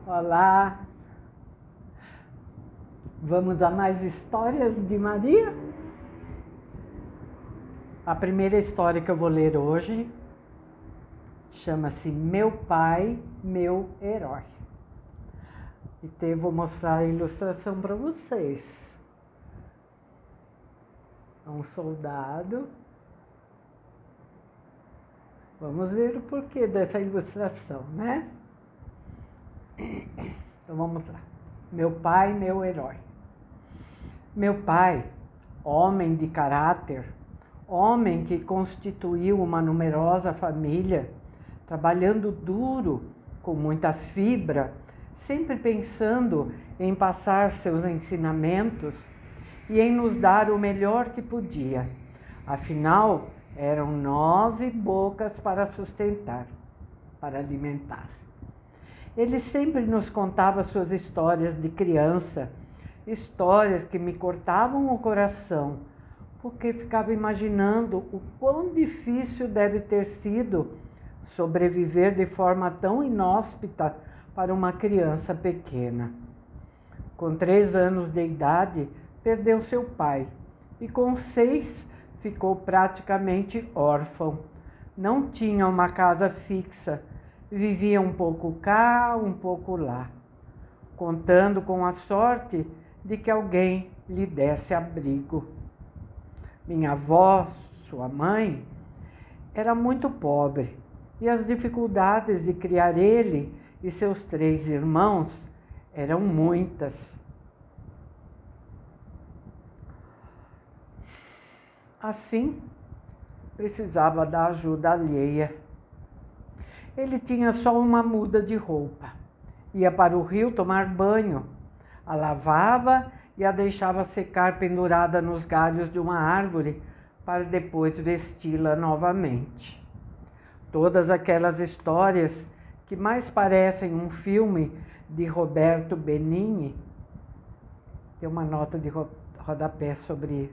Olá, vamos a mais histórias de Maria? A primeira história que eu vou ler hoje chama-se Meu Pai, Meu Herói. E vou mostrar a ilustração para vocês. É um soldado. Vamos ver o porquê dessa ilustração, né? Então vamos lá. Meu pai, meu herói. Meu pai, homem de caráter, homem que constituiu uma numerosa família, trabalhando duro, com muita fibra, sempre pensando em passar seus ensinamentos e em nos dar o melhor que podia. Afinal, eram 9 bocas para sustentar, para alimentar. Ele sempre nos contava suas histórias de criança, histórias que me cortavam o coração, porque ficava imaginando o quão difícil deve ter sido sobreviver de forma tão inóspita para uma criança pequena. Com 3 anos de idade, perdeu seu pai e com 6 ficou praticamente órfão. Não tinha uma casa fixa, vivia um pouco cá, um pouco lá, contando com a sorte de que alguém lhe desse abrigo. Minha avó, sua mãe, era muito pobre e as dificuldades de criar ele e seus 3 irmãos eram muitas. Assim, precisava da ajuda alheia. Ele tinha só uma muda de roupa. Ia para o rio tomar banho, a lavava e a deixava secar pendurada nos galhos de uma árvore para depois vesti-la novamente. Todas aquelas histórias que mais parecem um filme de Roberto Benigni, tem uma nota de rodapé sobre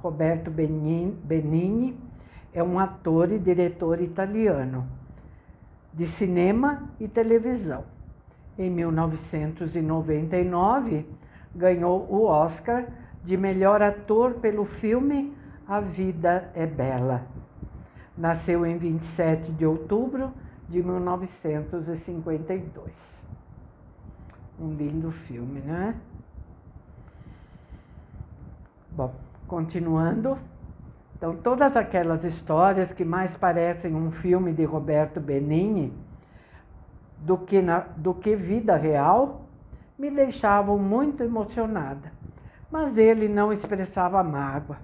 Roberto Benigni, é um ator e diretor italiano de cinema e televisão. Em 1999, ganhou o Oscar de melhor ator pelo filme A Vida é Bela. Nasceu em 27 de outubro de 1952. Um lindo filme, né? Bom, continuando. Então, todas aquelas histórias que mais parecem um filme de Roberto Benigni do que vida real, me deixavam muito emocionada. Mas ele não expressava mágoa.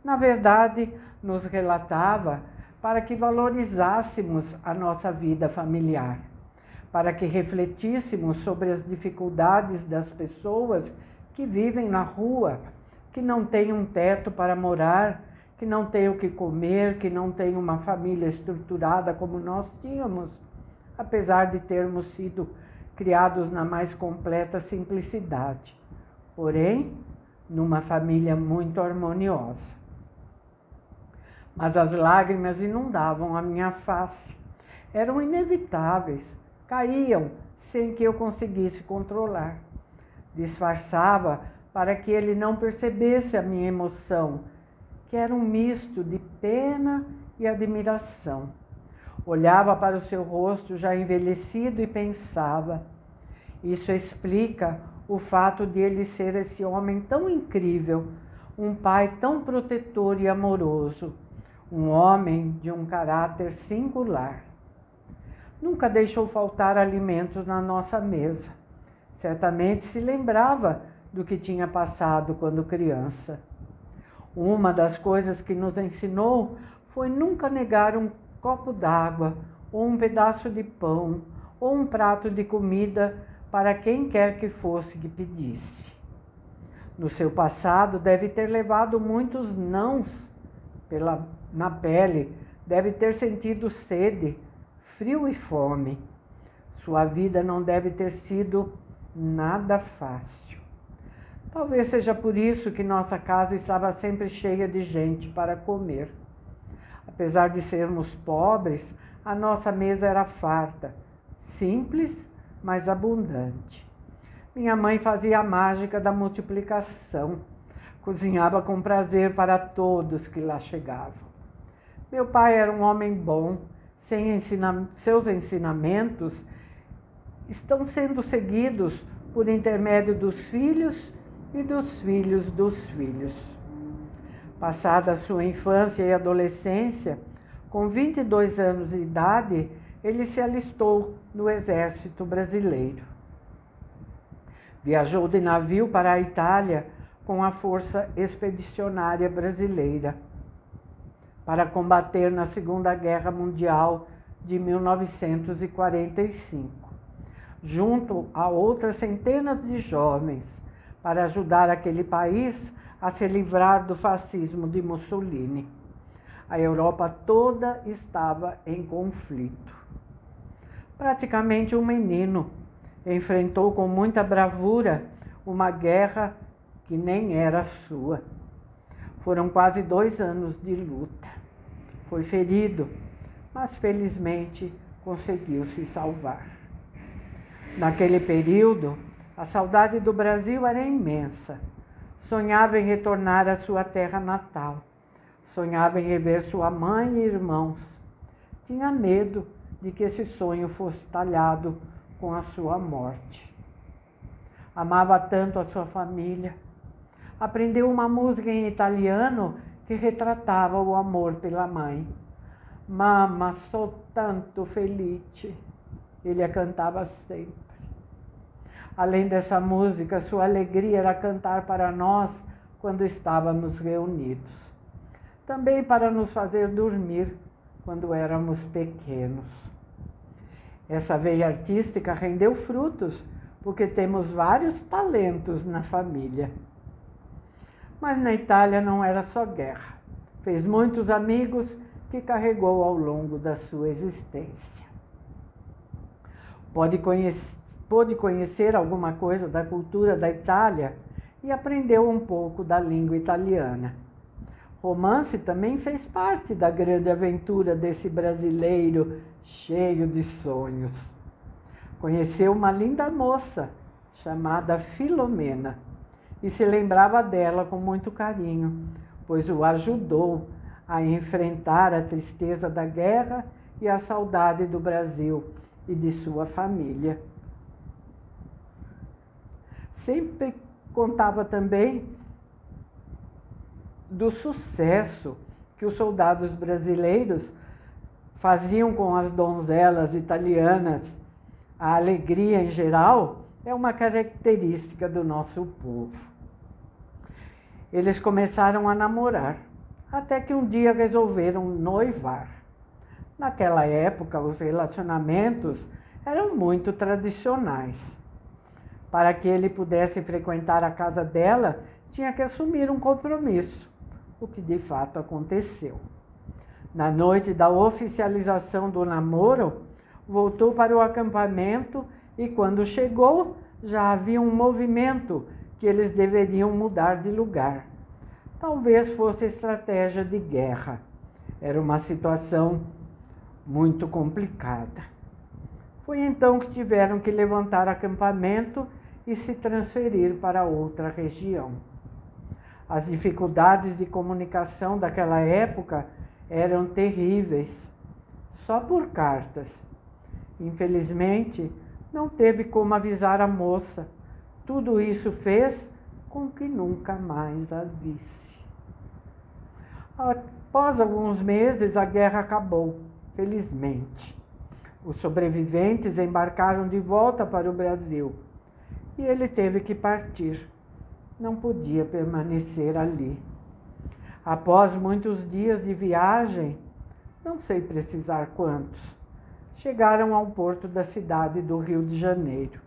Na verdade, nos relatava para que valorizássemos a nossa vida familiar, para que refletíssemos sobre as dificuldades das pessoas que vivem na rua, que não têm um teto para morar, que não têm o que comer, que não têm uma família estruturada como nós tínhamos, apesar de termos sido criados na mais completa simplicidade, porém, numa família muito harmoniosa. Mas as lágrimas inundavam a minha face. Eram inevitáveis, caíam sem que eu conseguisse controlar. Disfarçava para que ele não percebesse a minha emoção, que era um misto de pena e admiração. Olhava para o seu rosto já envelhecido e pensava: isso explica o fato de ele ser esse homem tão incrível, um pai tão protetor e amoroso, um homem de um caráter singular. Nunca deixou faltar alimentos na nossa mesa. Certamente se lembrava do que tinha passado quando criança. Uma das coisas que nos ensinou foi nunca negar um copo d'água, ou um pedaço de pão, ou um prato de comida para quem quer que fosse que pedisse. No seu passado deve ter levado muitos nãos na pele, deve ter sentido sede, frio e fome. Sua vida não deve ter sido nada fácil. Talvez seja por isso que nossa casa estava sempre cheia de gente para comer. Apesar de sermos pobres, a nossa mesa era farta, simples, mais abundante. Minha mãe fazia a mágica da multiplicação, cozinhava com prazer para todos que lá chegavam. Meu pai era um homem bom, seus ensinamentos estão sendo seguidos por intermédio dos filhos e dos filhos dos filhos. Passada a sua infância e adolescência, com 22 anos de idade, ele se alistou no Exército Brasileiro. Viajou de navio para a Itália com a Força Expedicionária Brasileira para combater na Segunda Guerra Mundial de 1945, junto a outras centenas de jovens, para ajudar aquele país a se livrar do fascismo de Mussolini. A Europa toda estava em conflito. Praticamente um menino, enfrentou com muita bravura uma guerra que nem era sua. Foram quase 2 anos de luta. Foi ferido, mas felizmente conseguiu se salvar. Naquele período, a saudade do Brasil era imensa. Sonhava em retornar à sua terra natal. Sonhava em rever sua mãe e irmãos. Tinha medo de que esse sonho fosse talhado com a sua morte. Amava tanto a sua família. Aprendeu uma música em italiano que retratava o amor pela mãe. Mamma, sou tanto felice. Ele a cantava sempre. Além dessa música, sua alegria era cantar para nós quando estávamos reunidos. Também para nos fazer dormir quando éramos pequenos. Essa veia artística rendeu frutos, porque temos vários talentos na família. Mas na Itália não era só guerra. Fez muitos amigos que carregou ao longo da sua existência. Pôde conhecer alguma coisa da cultura da Itália e aprendeu um pouco da língua italiana. Romance também fez parte da grande aventura desse brasileiro cheio de sonhos. Conheceu uma linda moça chamada Filomena e se lembrava dela com muito carinho, pois o ajudou a enfrentar a tristeza da guerra e a saudade do Brasil e de sua família. Sempre contava também do sucesso que os soldados brasileiros faziam com as donzelas italianas. A alegria em geral é uma característica do nosso povo. Eles começaram a namorar, até que um dia resolveram noivar. Naquela época, os relacionamentos eram muito tradicionais. Para que ele pudesse frequentar a casa dela, tinha que assumir um compromisso, o que de fato aconteceu. Na noite da oficialização do namoro, voltou para o acampamento e quando chegou, já havia um movimento que eles deveriam mudar de lugar. Talvez fosse estratégia de guerra. Era uma situação muito complicada. Foi então que tiveram que levantar acampamento e se transferir para outra região. As dificuldades de comunicação daquela época eram terríveis, só por cartas. Infelizmente, não teve como avisar a moça. Tudo isso fez com que nunca mais a visse. Após alguns meses, a guerra acabou, felizmente. Os sobreviventes embarcaram de volta para o Brasil e ele teve que partir. Não podia permanecer ali. Após muitos dias de viagem, não sei precisar quantos, chegaram ao porto da cidade do Rio de Janeiro.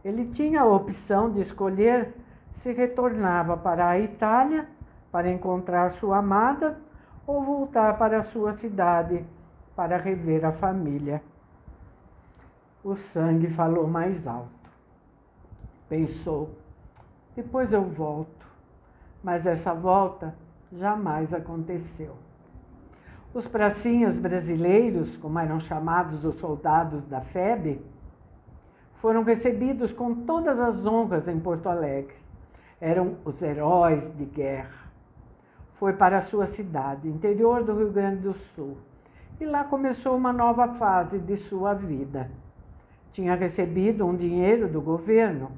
Ele tinha a opção de escolher se retornava para a Itália para encontrar sua amada ou voltar para a sua cidade para rever a família. O sangue falou mais alto. Pensou, depois eu volto, mas essa volta jamais aconteceu. Os pracinhas brasileiros, como eram chamados os soldados da FEB, foram recebidos com todas as honras em Porto Alegre. Eram os heróis de guerra. Foi para a sua cidade, interior do Rio Grande do Sul, e lá começou uma nova fase de sua vida. Tinha recebido um dinheiro do governo,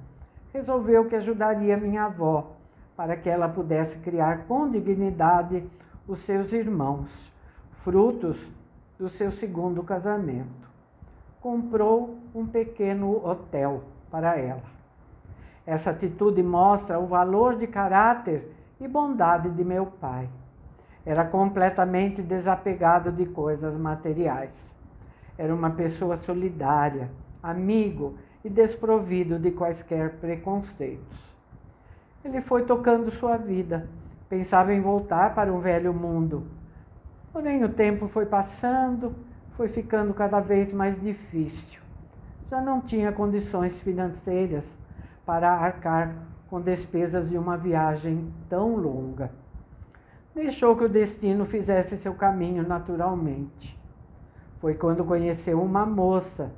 resolveu que ajudaria minha avó, para que ela pudesse criar com dignidade os seus irmãos, frutos do seu segundo casamento. Comprou um pequeno hotel para ela. Essa atitude mostra o valor de caráter e bondade de meu pai. Era completamente desapegado de coisas materiais. Era uma pessoa solidária, amigo e desprovido de quaisquer preconceitos. Ele foi tocando sua vida, pensava em voltar para o velho mundo. Porém, o tempo foi passando, foi ficando cada vez mais difícil. Já não tinha condições financeiras para arcar com despesas de uma viagem tão longa. Deixou que o destino fizesse seu caminho naturalmente. Foi quando conheceu uma moça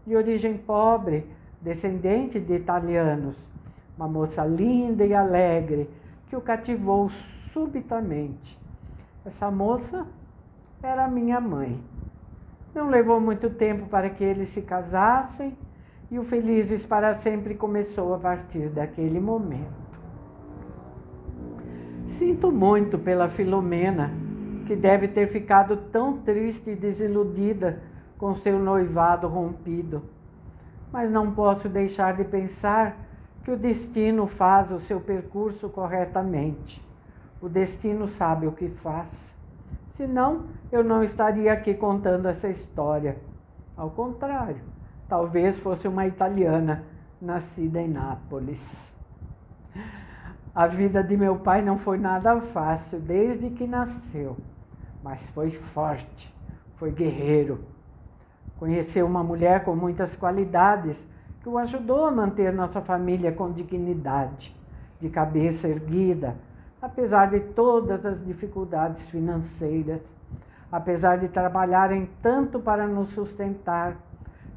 de origem pobre, descendente de italianos, uma moça linda e alegre, que o cativou subitamente. Essa moça era minha mãe. Não levou muito tempo para que eles se casassem e o Felizes para Sempre começou a partir daquele momento. Sinto muito pela Filomena, que deve ter ficado tão triste e desiludida com seu noivado rompido. Mas não posso deixar de pensar que o destino faz o seu percurso corretamente. O destino sabe o que faz. Senão, eu não estaria aqui contando essa história. Ao contrário, talvez fosse uma italiana nascida em Nápoles. A vida de meu pai não foi nada fácil desde que nasceu, mas foi forte, foi guerreiro. Conheceu uma mulher com muitas qualidades que o ajudou a manter nossa família com dignidade, de cabeça erguida, apesar de todas as dificuldades financeiras, apesar de trabalharem tanto para nos sustentar,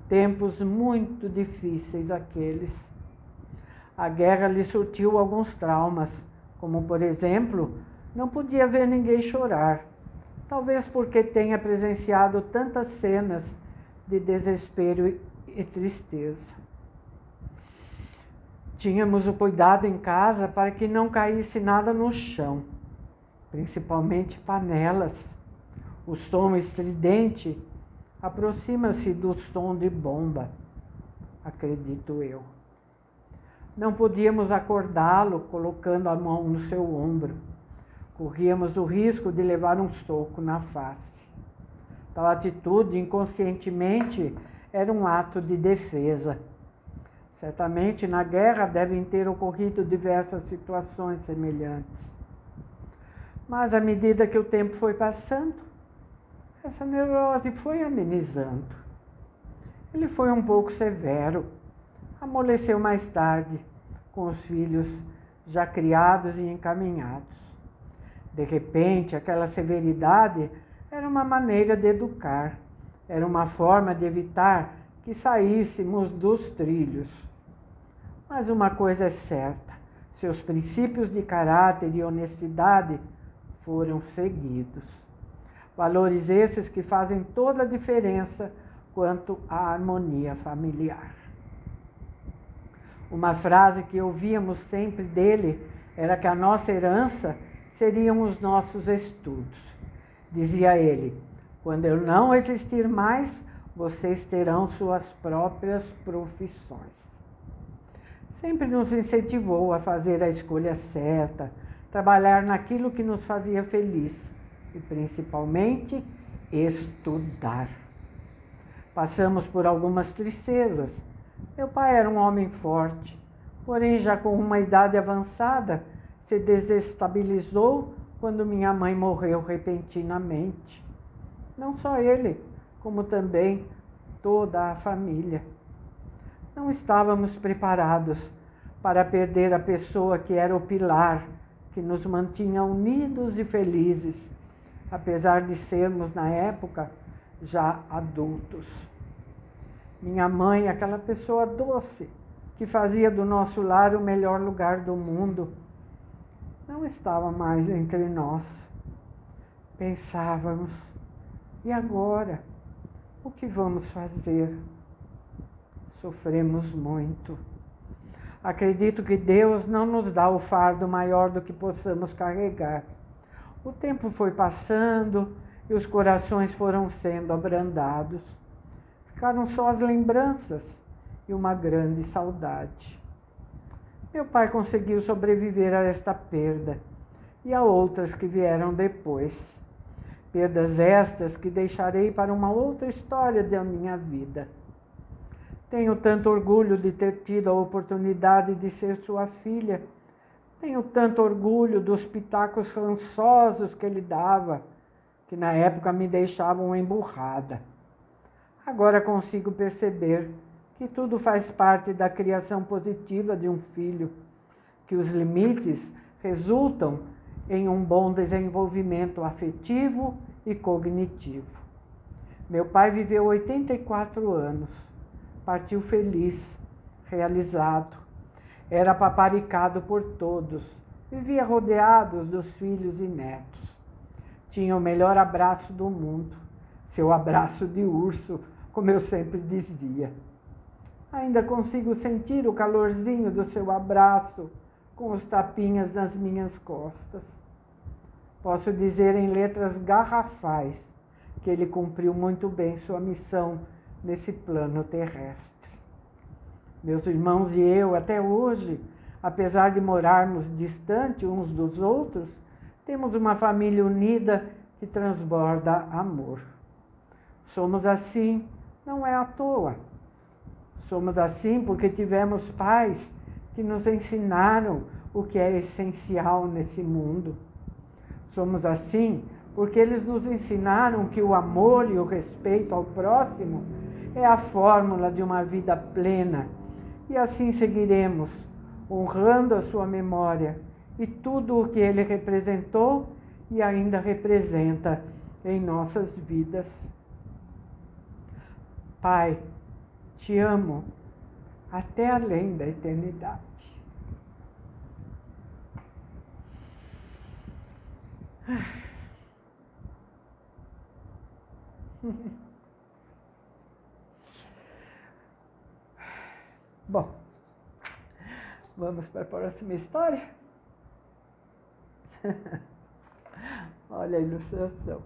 tempos muito difíceis aqueles. A guerra lhe surtiu alguns traumas, como, por exemplo, não podia ver ninguém chorar, talvez porque tenha presenciado tantas cenas de desespero e tristeza. Tínhamos o cuidado em casa para que não caísse nada no chão, principalmente panelas. O som estridente aproxima-se do som de bomba, acredito eu. Não podíamos acordá-lo colocando a mão no seu ombro. Corríamos o risco de levar um soco na face. Tal atitude, inconscientemente, era um ato de defesa. Certamente, na guerra devem ter ocorrido diversas situações semelhantes. Mas, à medida que o tempo foi passando, essa neurose foi amenizando. Ele foi um pouco severo. Amoleceu mais tarde, com os filhos já criados e encaminhados. De repente, aquela severidade era uma maneira de educar, era uma forma de evitar que saíssemos dos trilhos. Mas uma coisa é certa, seus princípios de caráter e honestidade foram seguidos. Valores esses que fazem toda a diferença quanto à harmonia familiar. Uma frase que ouvíamos sempre dele era que a nossa herança seriam os nossos estudos. Dizia ele: quando eu não existir mais, vocês terão suas próprias profissões. Sempre nos incentivou a fazer a escolha certa, trabalhar naquilo que nos fazia feliz e, principalmente, estudar. Passamos por algumas tristezas. Meu pai era um homem forte, porém já com uma idade avançada, se desestabilizou quando minha mãe morreu repentinamente. Não só ele, como também toda a família. Não estávamos preparados para perder a pessoa que era o pilar, que nos mantinha unidos e felizes, apesar de sermos, na época, já adultos. Minha mãe, aquela pessoa doce, que fazia do nosso lar o melhor lugar do mundo, não estava mais entre nós. Pensávamos, e agora? O que vamos fazer? Sofremos muito. Acredito que Deus não nos dá o fardo maior do que possamos carregar. O tempo foi passando e os corações foram sendo abrandados. Ficaram só as lembranças e uma grande saudade. Meu pai conseguiu sobreviver a esta perda e a outras que vieram depois. Perdas estas que deixarei para uma outra história da minha vida. Tenho tanto orgulho de ter tido a oportunidade de ser sua filha. Tenho tanto orgulho dos pitacos rançosos que ele dava, que na época me deixavam emburrada. Agora consigo perceber que tudo faz parte da criação positiva de um filho, que os limites resultam em um bom desenvolvimento afetivo e cognitivo. Meu pai viveu 84 anos. Partiu feliz, realizado. Era paparicado por todos. Vivia rodeado dos filhos e netos. Tinha o melhor abraço do mundo. Seu abraço de urso, como eu sempre dizia. Ainda consigo sentir o calorzinho do seu abraço com os tapinhas nas minhas costas. Posso dizer em letras garrafais que ele cumpriu muito bem sua missão nesse plano terrestre. Meus irmãos e eu, até hoje, apesar de morarmos distante uns dos outros, temos uma família unida que transborda amor. Somos assim, não é à toa. Somos assim porque tivemos pais que nos ensinaram o que é essencial nesse mundo. Somos assim porque eles nos ensinaram que o amor e o respeito ao próximo é a fórmula de uma vida plena. E assim seguiremos, honrando a sua memória e tudo o que ele representou e ainda representa em nossas vidas. Pai, te amo até além da eternidade. Bom, vamos para a próxima história? Olha a ilustração.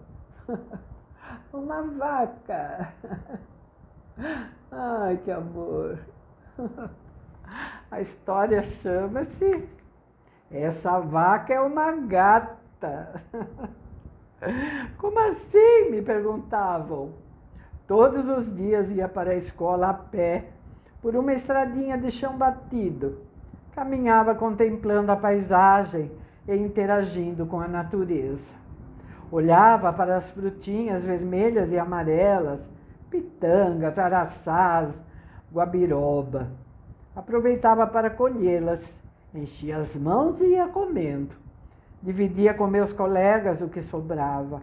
Uma vaca. Ai, que amor. A história chama-se Essa Vaca é uma Gata. Como assim? Me perguntavam. Todos os dias ia para a escola a pé, por uma estradinha de chão batido. Caminhava contemplando a paisagem e interagindo com a natureza. Olhava para as frutinhas vermelhas e amarelas, pitangas, araçás, guabiroba. Aproveitava para colhê-las, enchia as mãos e ia comendo. Dividia com meus colegas o que sobrava.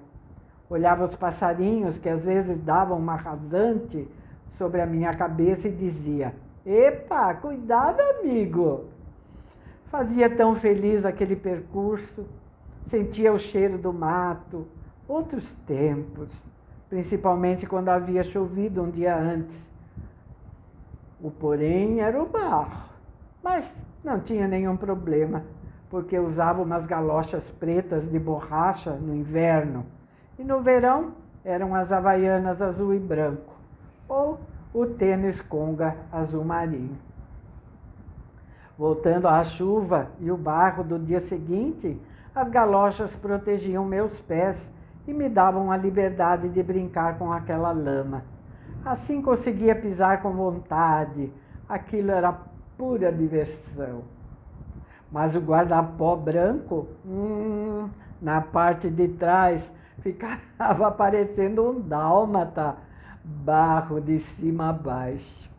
Olhava os passarinhos que às vezes davam uma rasante sobre a minha cabeça e dizia: "Epa, cuidado, amigo!" Fazia tão feliz aquele percurso, sentia o cheiro do mato, outros tempos, principalmente quando havia chovido um dia antes. O porém era o barro, mas não tinha nenhum problema, porque usava umas galochas pretas de borracha no inverno, e no verão eram as havaianas azul e branco, ou o tênis conga azul marinho. Voltando à chuva e o barro do dia seguinte, as galochas protegiam meus pés e me davam a liberdade de brincar com aquela lama. Assim conseguia pisar com vontade, aquilo era pura diversão. Mas o guarda-pó branco, na parte de trás, ficava parecendo um dálmata, barro de cima a baixo.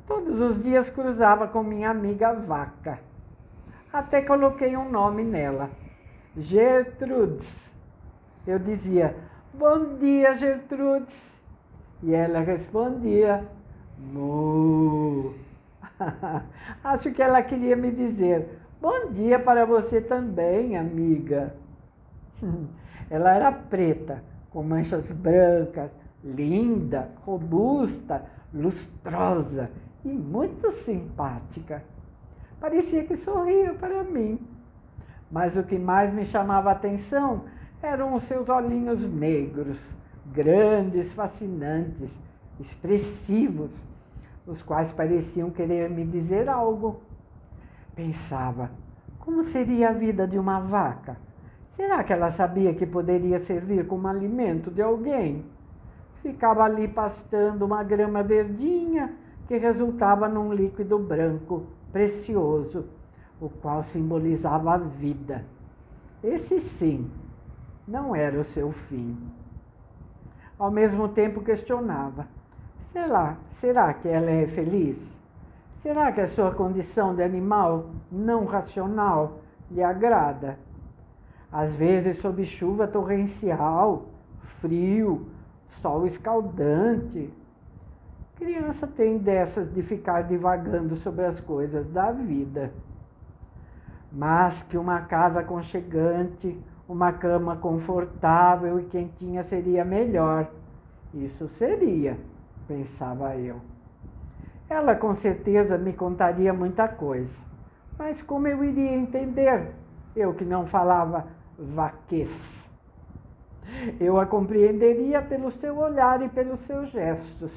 Todos os dias cruzava com minha amiga Vaca. Até coloquei um nome nela, Gertrudes. Eu dizia: "Bom dia, Gertrudes." E ela respondia: mu. Acho que ela queria me dizer: bom dia para você também, amiga. Ela era preta, com manchas brancas, linda, robusta, lustrosa e muito simpática. Parecia que sorria para mim. Mas o que mais me chamava a atenção eram os seus olhinhos negros, grandes, fascinantes, expressivos, os quais pareciam querer me dizer algo. Pensava, como seria a vida de uma vaca? Será que ela sabia que poderia servir como alimento de alguém? Ficava ali pastando uma grama verdinha que resultava num líquido branco, precioso, o qual simbolizava a vida. Esse sim, não era o seu fim. Ao mesmo tempo questionava, será que ela é feliz? Será que a sua condição de animal não racional lhe agrada? Às vezes, sob chuva torrencial, frio, sol escaldante. Criança tem dessas de ficar divagando sobre as coisas da vida. Mas que uma casa aconchegante, uma cama confortável e quentinha seria melhor. Isso seria, pensava eu. Ela com certeza me contaria muita coisa. Mas como eu iria entender? Eu que não falava vaquês. Eu a compreenderia pelo seu olhar e pelos seus gestos.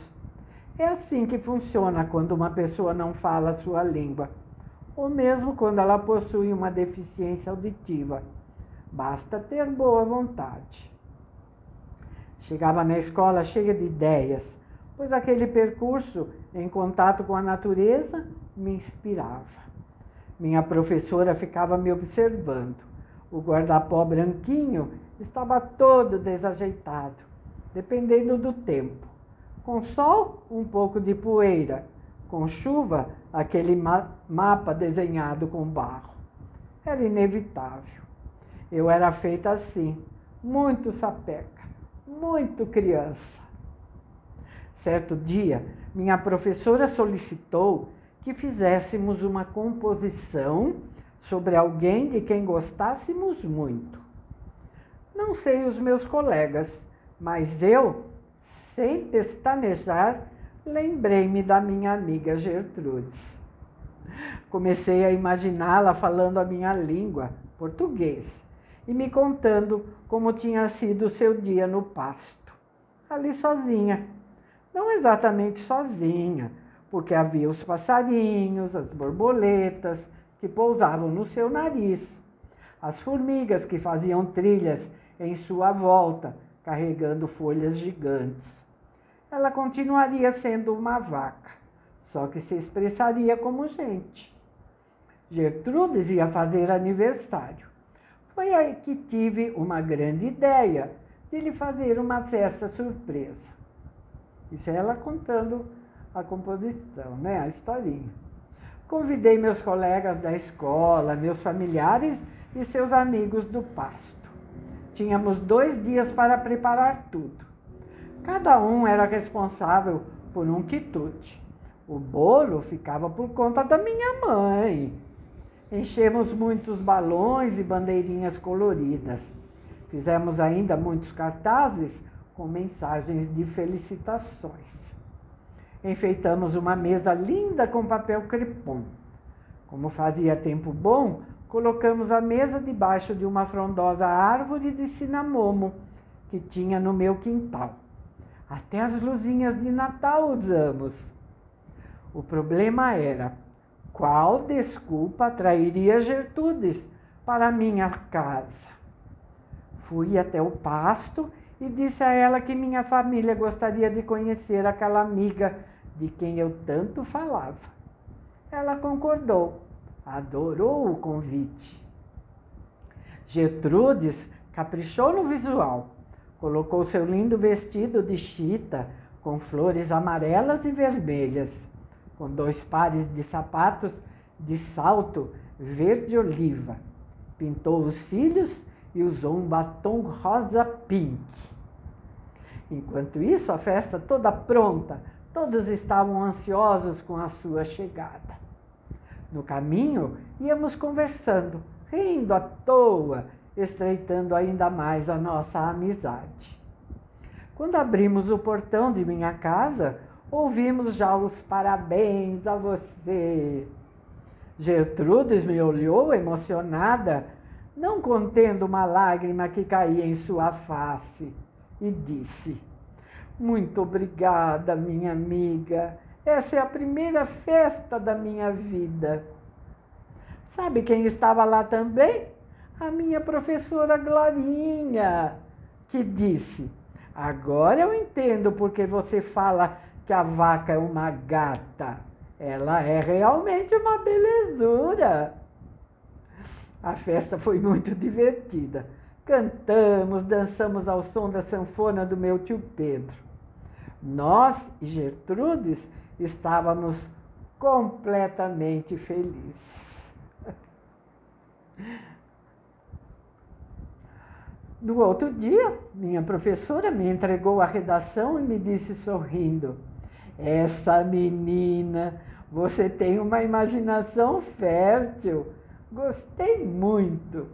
É assim que funciona quando uma pessoa não fala a sua língua, ou mesmo quando ela possui uma deficiência auditiva. Basta ter boa vontade. Chegava na escola cheia de ideias, pois aquele percurso em contato com a natureza me inspirava. Minha professora ficava me observando. O guarda-pó branquinho estava todo desajeitado, dependendo do tempo. Com sol, um pouco de poeira. Com chuva, aquele mapa desenhado com barro. Era inevitável. Eu era feita assim, muito sapeca, muito criança. Certo dia, minha professora solicitou que fizéssemos uma composição sobre alguém de quem gostássemos muito. Não sei os meus colegas, mas eu, sem pestanejar, lembrei-me da minha amiga Gertrudes. Comecei a imaginá-la falando a minha língua, português, e me contando como tinha sido o seu dia no pasto, ali sozinha. Não exatamente sozinha, porque havia os passarinhos, as borboletas que pousavam no seu nariz, as formigas que faziam trilhas em sua volta, carregando folhas gigantes. Ela continuaria sendo uma vaca, só que se expressaria como gente. Gertrudes ia fazer aniversário. Foi aí que tive uma grande ideia de lhe fazer uma festa surpresa. Isso é ela contando a composição, né? A historinha. Convidei meus colegas da escola, meus familiares e seus amigos do pasto. Tínhamos 2 dias para preparar tudo. Cada um era responsável por um quitute. O bolo ficava por conta da minha mãe. Enchemos muitos balões e bandeirinhas coloridas. Fizemos ainda muitos cartazes com mensagens de felicitações. Enfeitamos uma mesa linda com papel crepom. Como fazia tempo bom, colocamos a mesa debaixo de uma frondosa árvore de cinamomo que tinha no meu quintal. Até as luzinhas de Natal usamos. O problema era qual desculpa atrairia Gertrudes para a minha casa. Fui até o pasto e disse a ela que minha família gostaria de conhecer aquela amiga de quem eu tanto falava. Ela concordou, adorou o convite. Gertrudes caprichou no visual, colocou seu lindo vestido de chita com flores amarelas e vermelhas, com 2 pares de sapatos de salto verde-oliva, pintou os cílios e usou um batom rosa pink. Enquanto isso, a festa toda pronta, todos estavam ansiosos com a sua chegada. No caminho, íamos conversando, rindo à toa, estreitando ainda mais a nossa amizade. Quando abrimos o portão de minha casa, ouvimos já os parabéns a você. Gertrudes me olhou emocionada, não contendo uma lágrima que caía em sua face, e disse: muito obrigada, minha amiga. Essa é a primeira festa da minha vida. Sabe quem estava lá também? A minha professora Glorinha, que disse: agora eu entendo porque você fala que a vaca é uma gata. Ela é realmente uma belezura. A festa foi muito divertida. Cantamos, dançamos ao som da sanfona do meu tio Pedro. Nós e Gertrudes estávamos completamente felizes. No outro dia, minha professora me entregou a redação e me disse sorrindo: essa menina, você tem uma imaginação fértil. Gostei muito.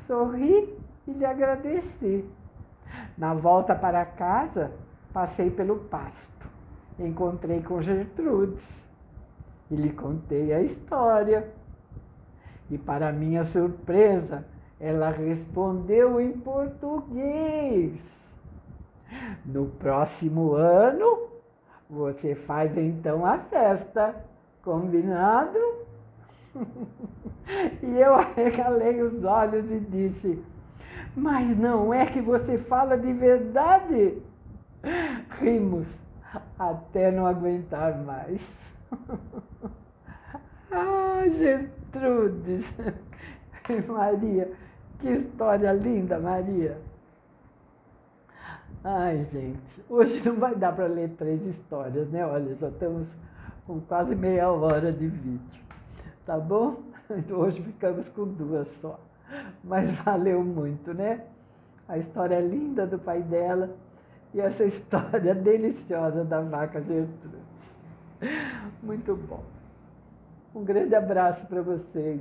Sorri e lhe agradeci. Na volta para casa, passei pelo pasto. Encontrei com Gertrudes e lhe contei a história. E, para minha surpresa, ela respondeu em português: no próximo ano, você faz então a festa, combinado? E eu arregalei os olhos e disse: mas não é que você fala de verdade? Rimos até não aguentar mais. Ah, Gertrudes! Maria, que história linda, Maria! Ai, gente, hoje não vai dar para ler 3 histórias, né? Olha, já estamos com quase meia hora de vídeo, tá bom? Hoje ficamos com 2 só, mas valeu muito, né? A história linda do pai dela e essa história deliciosa da vaca Gertrudes. Muito bom. Um grande abraço para vocês.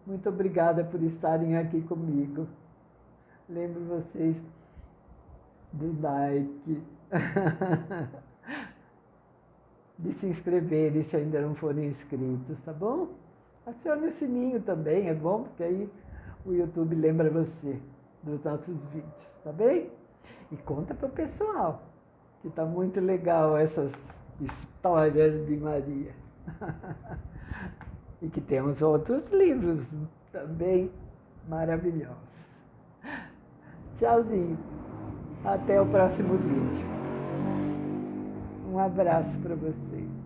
Muito obrigada por estarem aqui comigo. Lembro vocês do like, de se inscreverem se ainda não forem inscritos, tá bom? Acione o sininho também, é bom, porque aí o YouTube lembra você dos nossos vídeos, tá bem? E conta para o pessoal, que tá muito legal essas histórias de Maria. E que temos outros livros também maravilhosos. Tchauzinho. Até o próximo vídeo. Um abraço para vocês.